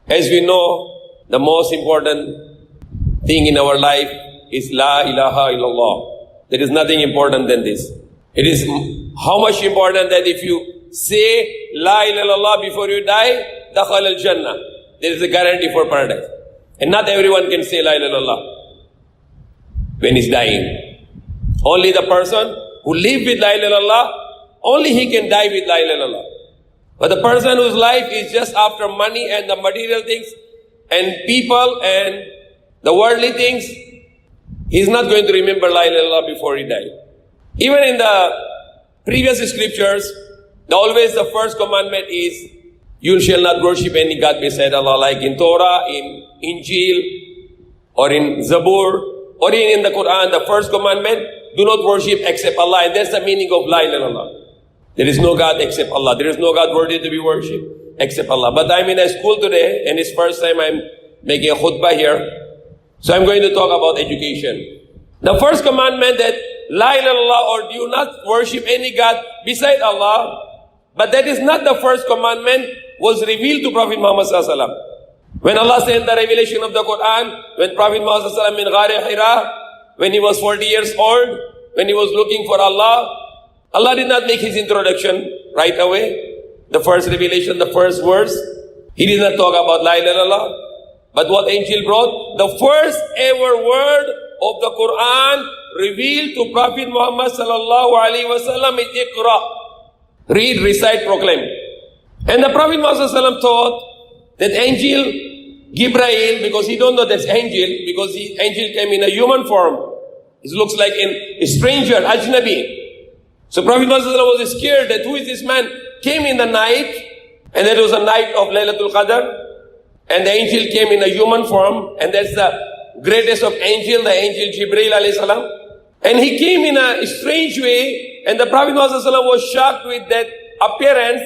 As we know, the most important thing in our life is La ilaha illallah. There is nothing important than this. It is how much important that if you say La ilaha illallah before you die, dakhal al-jannah. There is a guarantee for paradise. And not everyone can say La ilaha illallah when he's dying. Only the person who lives with La ilaha illallah, only he can die with La ilaha illallah. But the person whose life is just after money and the material things and people and the worldly things, he's not going to remember La ilaha illallah before he dies. Even in the previous scriptures, always the first commandment is, you shall not worship any God beside Allah, like in Torah, in Injil, or in Zabur, or in the Quran, the first commandment, do not worship except Allah. And that's the meaning of La ilaha illallah. There is no God except Allah. There is no God worthy to be worshipped except Allah. But I'm in a school today, and it's first time I'm making a khutbah here. So I'm going to talk about education. The first commandment that La ilaha illallah, or do not worship any God beside Allah, but that is not the first commandment, was revealed to Prophet Muhammad sallallahu alaihi wasallam. When Allah sent the revelation of the Quran, when Prophet Muhammad sallallahu alaihi wasallam in Ghar Hira, when he was 40 years old, when he was looking for Allah, Allah did not make his introduction right away. The first revelation, the first verse, he did not talk about La ilaha illallah. But what angel brought? The first ever word of the Quran revealed to Prophet Muhammad sallallahu alaihi wasallam is Iqra. Read, recite, proclaim. And the Prophet Muhammad sallallahu alaihi wasallam thought that angel Gibrail, because he don't know that's angel, because the angel came in a human form. It looks like a stranger, ajnabi. So Prophet Muhammad was scared that who is this man? Came in the night, and that was a night of Laylatul Qadr, and the angel came in a human form, and that's the greatest of angel, the angel Jibreel alayhi salam. And he came in a strange way, and the Prophet Muhammad was shocked with that appearance,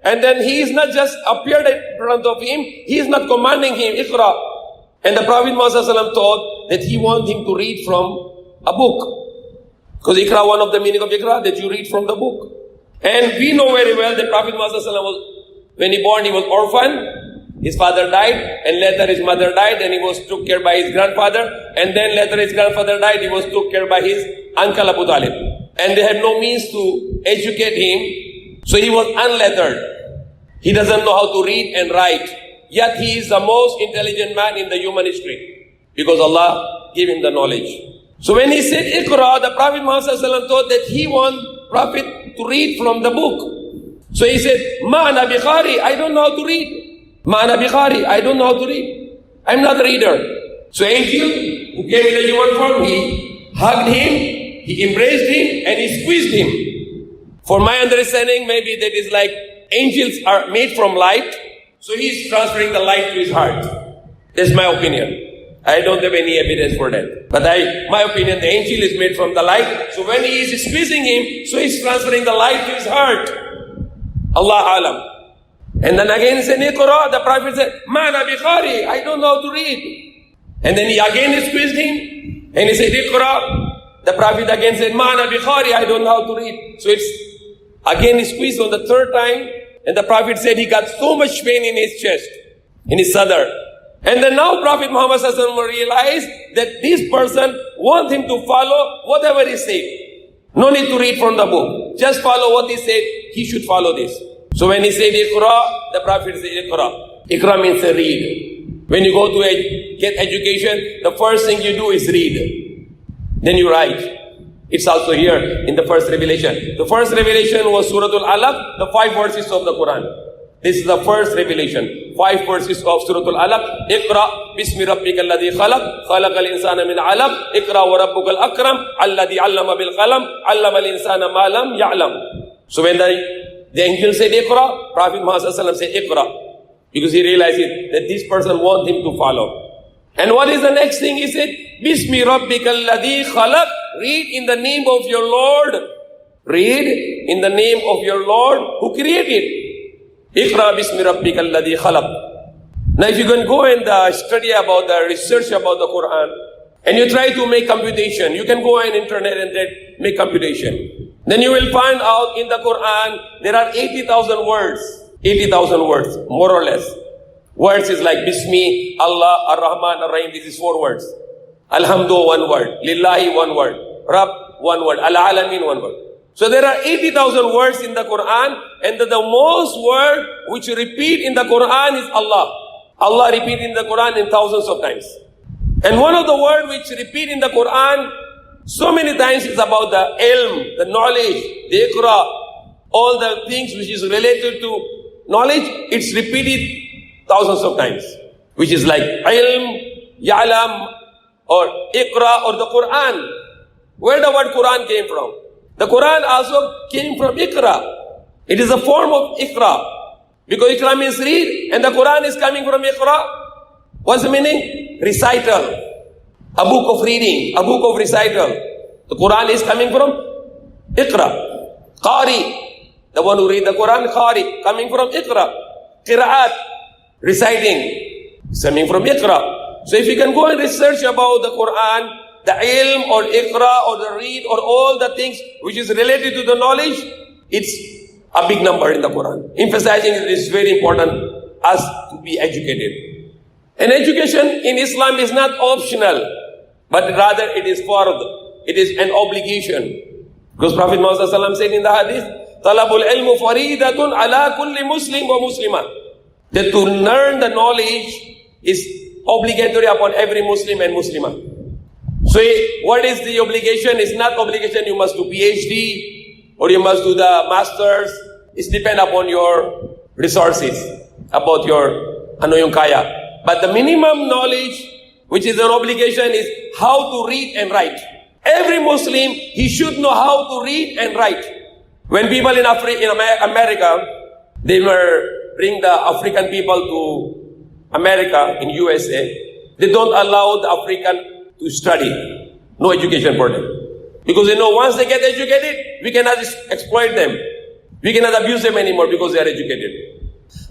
and then he is not just appeared in front of him, he is not commanding him, Iqra. And the Prophet Muhammad thought that he wanted him to read from a book. Because Iqra, one of the meaning of Iqra, that you read from the book. And we know very well that Prophet Muhammad was, when he born, he was orphan. His father died, and later his mother died, and he was took care by his grandfather. And then later his grandfather died, he was took care by his uncle Abu Talib. And they had no means to educate him, so he was unlettered. He doesn't know how to read and write. Yet he is the most intelligent man in the human history, because Allah gave him the knowledge. So when he said Iqra, the Prophet Muhammad thought that he want Prophet to read from the book. So he said, Ma'ana biqari, I don't know how to read. Ma'ana biqari, I don't know how to read. I'm not a reader. So angel, who came in a human form, he hugged him, he embraced him, and he squeezed him. For my understanding, maybe that is like angels are made from light, so he is transferring the light to his heart. That's my opinion. I don't have any evidence for that. But my opinion, the angel is made from the light. So when he is squeezing him, so he's transferring the light to his heart. Allah alam. And then again he said, Iqra, the Prophet said, Ma'ana biqari, I don't know how to read. And then he again squeezed him, and he said, Iqra. The Prophet again said, Ma'ana biqari, I don't know how to read. So it's again he squeezed on the third time, and the Prophet said he got so much pain in his chest, in his sadr. And then now Prophet Muhammad realized that this person wants him to follow whatever he said. No need to read from the book. Just follow what he said. He should follow this. So when he said Iqra, the Prophet said Iqra. Iqra means read. When you go to get education, the first thing you do is read. Then you write. It's also here in the first revelation. The first revelation was Suratul Alaq, the 5 verses of the Quran. This is the first revelation. 5 verses of Suratul Alaq. Iqra bismi rabbikal ladhi khalaq, khalaqal insana min 'alaq, Iqra wa rabbukal akram, alladhi 'allama bil qalam, 'allama al insana ma lam ya'lam. So when the angel said Iqra, Prophet Muhammad said Iqra, because he realized that this person wants him to follow. And what is the next thing? He said, Bismi rabbikal ladhi khalaq, read in the name of your Lord. Read in the name of your Lord who created. Iqra bismi rabbikal ladhi khalaq. Now if you can go and study about the research about the Quran, and you try to make computation, you can go on internet and make computation. Then you will find out in the Quran, there are 80,000 words. 80,000 words, more or less. Words is like Bismi, Allah, Ar-Rahman, Ar-Rahim. This is 4 words. Alhamdu, 1 word. Lillahi, 1 word. Rabb, 1 word. Al-Alamin, 1 word. So there are 80,000 words in the Quran, and the most word which repeat in the Quran is Allah. Allah repeat in the Quran in thousands of times. And one of the words which repeat in the Quran so many times is about the ilm, the knowledge, the Iqra, all the things which is related to knowledge. It's repeated thousands of times, which is like ilm, ya'lam, or Iqra, or the Quran. Where the word Quran came from? The Quran also came from Iqra. It is a form of Iqra. Because Iqra means read, and the Quran is coming from Iqra. What's the meaning? Recital. A book of reading, a book of recital. The Quran is coming from Iqra. Qari, the one who read the Quran, Qari, coming from Iqra. Qira'at, reciting, coming from Iqra. So if you can go and research about the Quran, the ilm or Iqra or the read or all the things which is related to the knowledge, it's a big number in the Quran. Emphasizing it is very important us to be educated. And education in Islam is not optional, but rather it is fard. It is an obligation. Because Prophet Muhammad ﷺ said in the hadith, Talabul ilmu faridatun ala kulli muslim wa muslima. That to learn the knowledge is obligatory upon every Muslim and Muslimah. So what is the obligation? It's not obligation you must do PhD or you must do the masters. It depends upon your resources, about your yung kaya. But the minimum knowledge, which is an obligation, is how to read and write. Every Muslim, he should know how to read and write. When people in America, they were bring the African people to America, in USA, they don't allow the African to study. No education for them. Because they know once they get educated, we cannot exploit them. We cannot abuse them anymore because they are educated.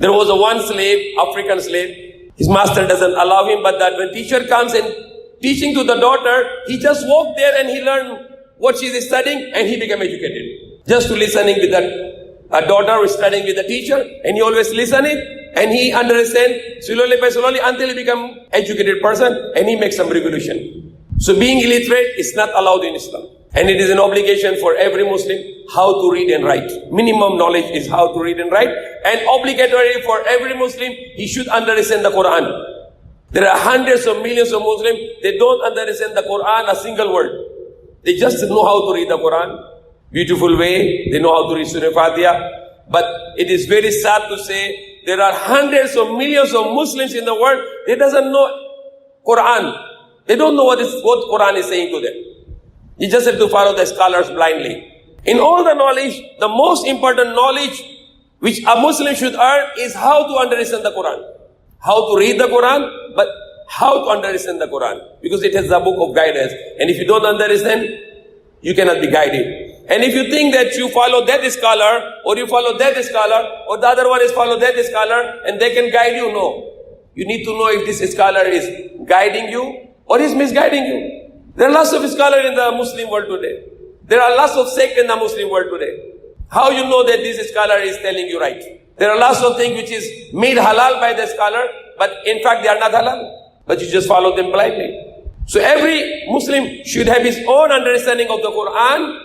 There was a one slave, African slave. His master doesn't allow him, but that when teacher comes and teaching to the daughter, he just walked there and he learned what she is studying and he became educated. Just to listening with that, a daughter was studying with the teacher and he always listening and he understand slowly by slowly until he become educated person and he makes some revolution. So being illiterate is not allowed in Islam. And it is an obligation for every Muslim how to read and write. Minimum knowledge is how to read and write. And obligatory for every Muslim, he should understand the Quran. There are hundreds of millions of Muslims, they don't understand the Quran a single word. They just know how to read the Quran. Beautiful way, they know how to read Surah Fatiha. But it is very sad to say, there are hundreds of millions of Muslims in the world, they doesn't know Quran. They don't know what Quran is saying to them. You just have to follow the scholars blindly. In all the knowledge, the most important knowledge which a Muslim should earn is how to understand the Quran. How to read the Quran, but how to understand the Quran. Because it has a book of guidance. And if you don't understand, you cannot be guided. And if you think that you follow that scholar, or you follow that scholar, or the other one is follow that scholar, and they can guide you, no. You need to know if this scholar is guiding you, or is misguiding you. There are lots of scholars in the Muslim world today. There are lots of sects in the Muslim world today. How you know that this scholar is telling you right? There are lots of things which is made halal by the scholar, but in fact they are not halal. But you just follow them blindly. So every Muslim should have his own understanding of the Quran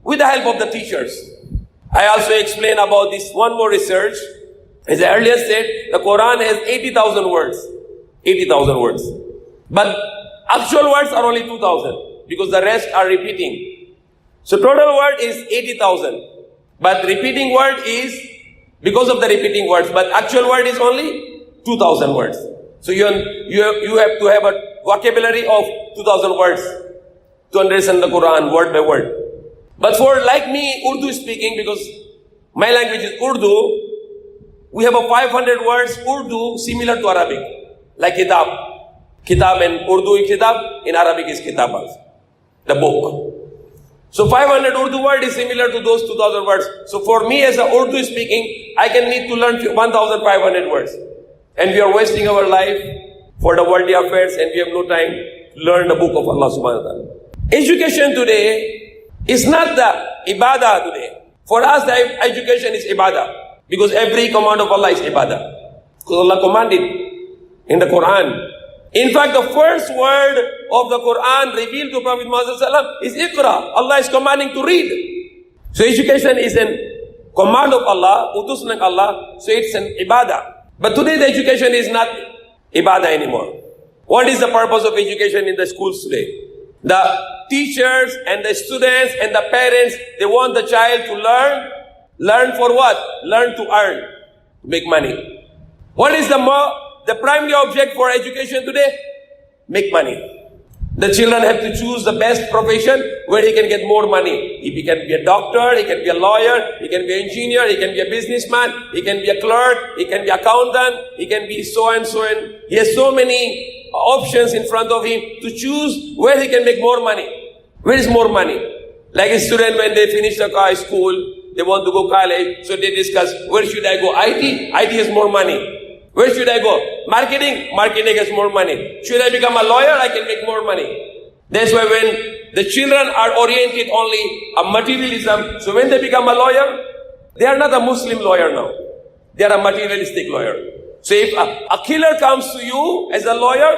with the help of the teachers. I also explain about this one more research. As I earlier said, the Quran has 80,000 words. 80,000 words. But actual words are only 2,000 because the rest are repeating. So total word is 80,000. But repeating word is because of the repeating words. But actual word is only 2,000 words. So you have to have a vocabulary of 2,000 words to understand the Quran word by word. But for like me, Urdu speaking, because my language is Urdu, we have a 500 words Urdu similar to Arabic. Like kitab. Kitab in Urdu is kitab, in Arabic is kitab also. The book. So 500 Urdu word is similar to those 2,000 words. So for me as a Urdu speaking, I can need to learn 1,500 words. And we are wasting our life for the worldly affairs and we have no time to learn the book of Allah subhanahu wa ta'ala. Education today is not the ibadah today. For us the education is ibadah. Because every command of Allah is ibadah. Because Allah commanded in the Quran. In fact, the first word of the Quran revealed to Prophet Muhammad is Iqra. Allah is commanding to read. So education is a command of Allah, utus ng Allah, so it's an ibadah. But today the education is not ibadah anymore. What is the purpose of education in the schools today? The teachers and the students and the parents, they want the child to learn. Learn for what? Learn to earn, to make money. What is the primary object for education today? Make money. The children have to choose the best profession where he can get more money. He can be a doctor, he can be a lawyer, he can be an engineer, he can be a businessman, he can be a clerk, he can be an accountant, he can be so and so, and he has so many options in front of him to choose where he can make more money. Where is more money? Like a student, when they finish the school, they want to go college, so they discuss, where should I go? IT? IT has more money. Where should I go? Marketing? Marketing has more money. Should I become a lawyer? I can make more money. That's why when the children are oriented only on materialism, so when they become a lawyer, they are not a Muslim lawyer now. They are a materialistic lawyer. So if a killer comes to you as a lawyer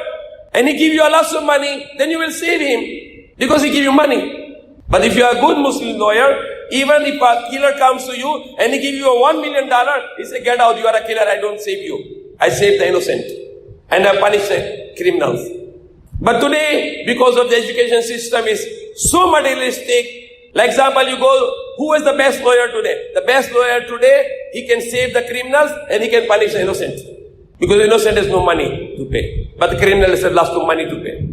and he gives you a lot of money, then you will save him because he gives you money. But if you are a good Muslim lawyer, even if a killer comes to you and he gives you a $1 million, he says, get out, you are a killer, I don't save you. I save the innocent and I punish the criminals. But today, because of the education system is so materialistic, like example, you go, who is the best lawyer today? The best lawyer today, he can save the criminals and he can punish the innocent. Because the innocent has no money to pay. But the criminal has lots of money to pay.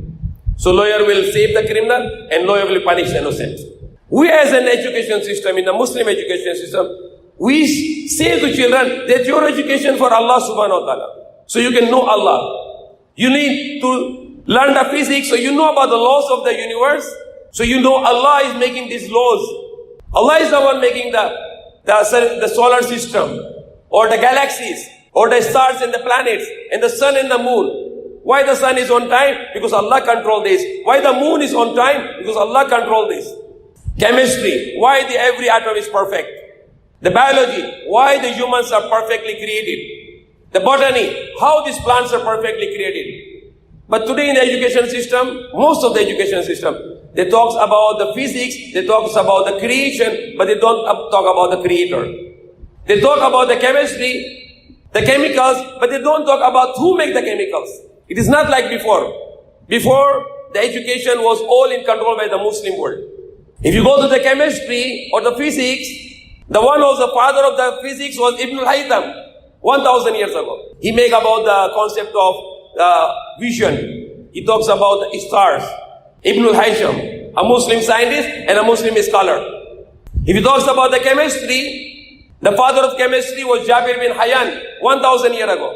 So lawyer will save the criminal and lawyer will punish the innocent. We as an education system, in the Muslim education system, we say to children that your education for Allah subhanahu wa ta'ala. So you can know Allah. You need to learn the physics so you know about the laws of the universe. So you know Allah is making these laws. Allah is the one making the solar system or the galaxies or the stars and the planets and the sun and the moon. Why the sun is on time? Because Allah controls this. Why the moon is on time? Because Allah controls this. Chemistry. Why every atom is perfect? The biology, why the humans are perfectly created. The botany, how these plants are perfectly created. But today in the education system, most of the education system, they talk about the physics, they talk about the creation, but they don't talk about the creator. They talk about the chemistry, the chemicals, but they don't talk about who make the chemicals. It is not like before. Before, the education was all in control by the Muslim world. If you go to the chemistry or the physics, the one who was the father of the physics was Ibn al-Haytham, 1,000 years ago. He made about the concept of vision. He talks about the stars. Ibn al-Haytham, a Muslim scientist and a Muslim scholar. If he talks about the chemistry, the father of chemistry was Jabir bin Hayyan, 1,000 years ago.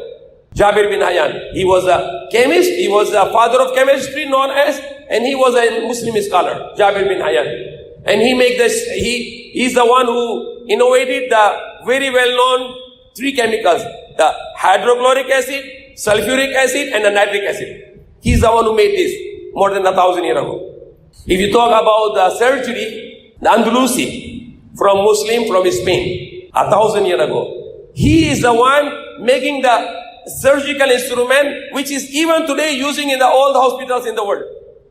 Jabir bin Hayyan. He was a chemist, he was a father of chemistry known as, and he was a Muslim scholar, Jabir bin Hayyan. And he's the one who innovated the very well-known three chemicals, the hydrochloric acid, sulfuric acid, and the nitric acid. He's the one who made this more than 1,000 years ago. If you talk about the surgery, the Andalusi, from Spain, 1,000 years ago. He is the one making the surgical instrument, which is even today using in the all the hospitals in the world.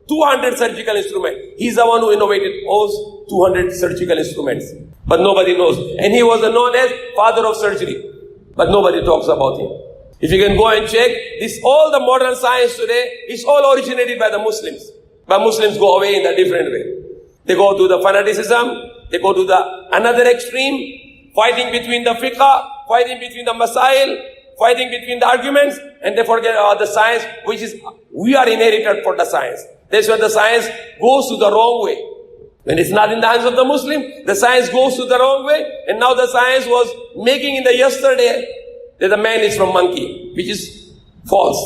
200 surgical instruments. He's the one who innovated all 200 surgical instruments. But nobody knows. And he was known as father of surgery. But nobody talks about him. If you can go and check, all the modern science today is all originated by the Muslims. But Muslims go away in a different way. They go to the fanaticism. They go to the another extreme, fighting between the fiqh, fighting between the masail, fighting between the arguments, and they forget about the science, which is, we are inherited for the science. That's why the science goes to the wrong way. When it's not in the hands of the Muslim, the science goes to the wrong way, and now the science was making in the yesterday that the man is from monkey, which is false.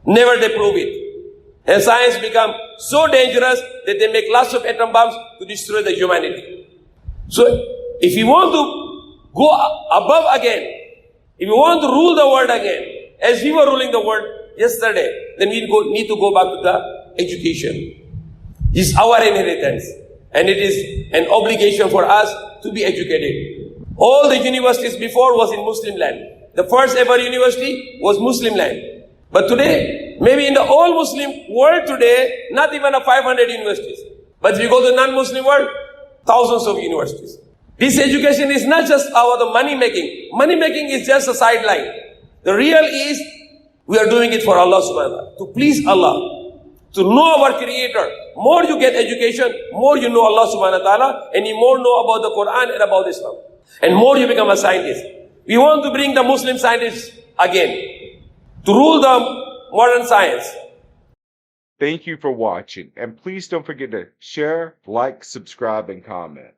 Never they prove it. And science become so dangerous that they make lots of atom bombs to destroy the humanity. So, if you want to go above again, if you want to rule the world again, as we were ruling the world yesterday, then we need to go back to the education. It's our inheritance. And it is an obligation for us to be educated. All the universities before was in Muslim land. The first ever university was Muslim land. But today, maybe in the whole Muslim world today, not even 500 universities. But if you go to the non-Muslim world, thousands of universities. This education is not just about the money making. Money making is just a sideline. The real is, we are doing it for Allah subhanahu wa ta'ala, to please Allah, to know our Creator. More you get education, more you know Allah subhanahu wa ta'ala, and you more know about the Quran and about Islam. And more you become a scientist. We want to bring the Muslim scientists again, to rule the modern science. Thank you for watching, and please don't forget to share, like, subscribe, and comment.